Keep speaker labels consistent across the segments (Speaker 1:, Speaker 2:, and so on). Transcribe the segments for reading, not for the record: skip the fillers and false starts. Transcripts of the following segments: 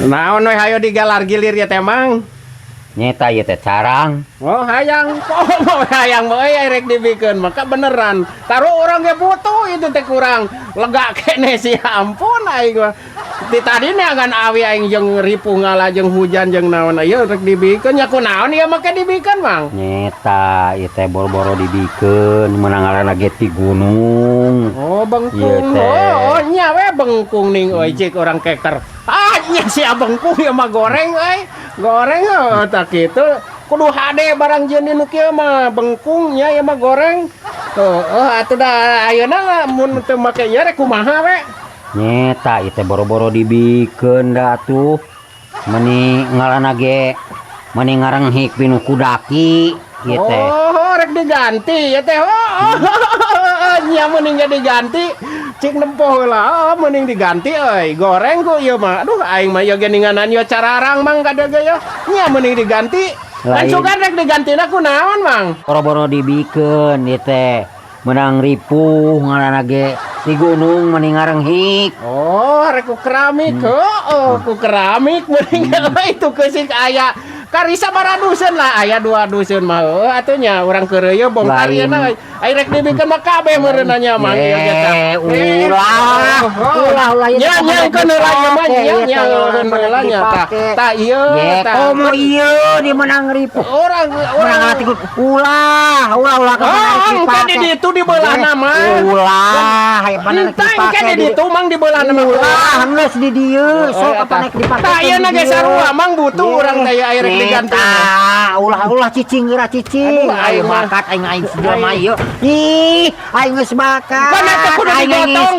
Speaker 1: Naon we hayo digalar gilir ya teh Mang?
Speaker 2: Nyeta ieu teh carang.
Speaker 1: Oh hayang, oh hayang euy rek dibikeun maka beneran. Taruh orang ge butuh itu teh kurang lega kene sih ampun aing mah. Ti tadina kan awi aing jeung ripuh ngala jeung hujan jeung naon ieu rek dibikeun nya kunaon ieu make dibikeun Mang?
Speaker 2: Nyeta ieu teh boro-boro dibikeun meunang ngaranna ge ti gunung.
Speaker 1: Oh bengkung.
Speaker 2: Ieu teh.
Speaker 1: Oh nya we bengkung ning euy cik orang keker. Ah nya si bengkung ieu mah goreng euy. Goreng tak kitu kudu hade barang jeun nu kieu mah bengkung nya ieu mah goreng. Tuh, atuh da ayeuna mun teu make nya rek kumaha we?
Speaker 2: Nyeta ieu teh boro-boro dibikeun da atuh. Meuni ngaranna ge meuni ngarenghik pinu kudaki ieu teh.
Speaker 1: Oh, rek diganti ya teh. Oh, nya meuning ge diganti. Cik nempoh heula, meuning diganti euy. Goreng ku ieu mah. Aduh aing mah ieu geninganan ieu cararang Mang kada ge ya. Nya meuning diganti. Kan sugan rek digantina kunaon Mang?
Speaker 2: Boro-boro dibikeun ieu teh. Menang ripuh ngaranna ge di gunung meuni ngarenghik.
Speaker 1: Oh, rek ku keramik. Oh, ku keramik meuning itu keusik aya karisa baraduseun lah aya dua dusun mah atuh nya urang keureuy bongkar ieu na ai rek dibikeun mah kabeh meureunna nya Mang ieu eta. Ulah nya keun heula ieu mah nya heula nya tah ieu tah
Speaker 2: komo ieu di menang ripuh.
Speaker 1: Urang
Speaker 2: Menang ati ulah
Speaker 1: oh engke di ditu di beulahna mah.
Speaker 2: Ulah aya panah dipake.
Speaker 1: Engke di ditu Mang di beulahna mah.
Speaker 2: Ulah geus di dieu sok apa naik dipake.
Speaker 1: Tah ieu na ge sarua Mang butuh urang teh aya rek diganti.
Speaker 2: Ulah cicing geura cicing. Aing bakat aing jelema ieu. Ih, aing geus bakat.
Speaker 1: Kana teh kudu digotong.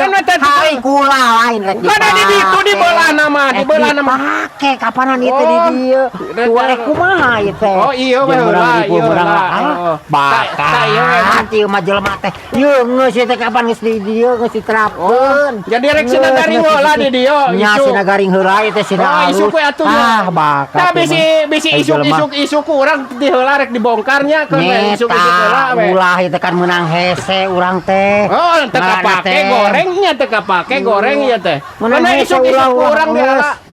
Speaker 2: Kana teh hai kula lain rek dipake.
Speaker 1: Kana di ditu di beulahna mah, di beulahna mah.
Speaker 2: Pake kapanan ieu teh di dieu. Tua rek kumaha ieu teh.
Speaker 1: Oh iya we heula ieu lah.
Speaker 2: Bakat ieu mah jelema teh. Ieu geus teh kapan geus di dieu geus diterapkeun.
Speaker 1: Jadi rek sina garing heula di dieu.
Speaker 2: Nya sina garing heula ieu teh sina alus.
Speaker 1: Isuk we atuh.
Speaker 2: Bakat.
Speaker 1: Tah bisi isuk urang di heula rek dibongkarnya keun isuk-isuk heula we.
Speaker 2: Ulah ieu kan meunang hese urang teh.
Speaker 1: Oh, teu kapake goreng nya teu kapake goreng ieu teh.
Speaker 2: Meunang hese
Speaker 1: isuk-isuk urang di heula.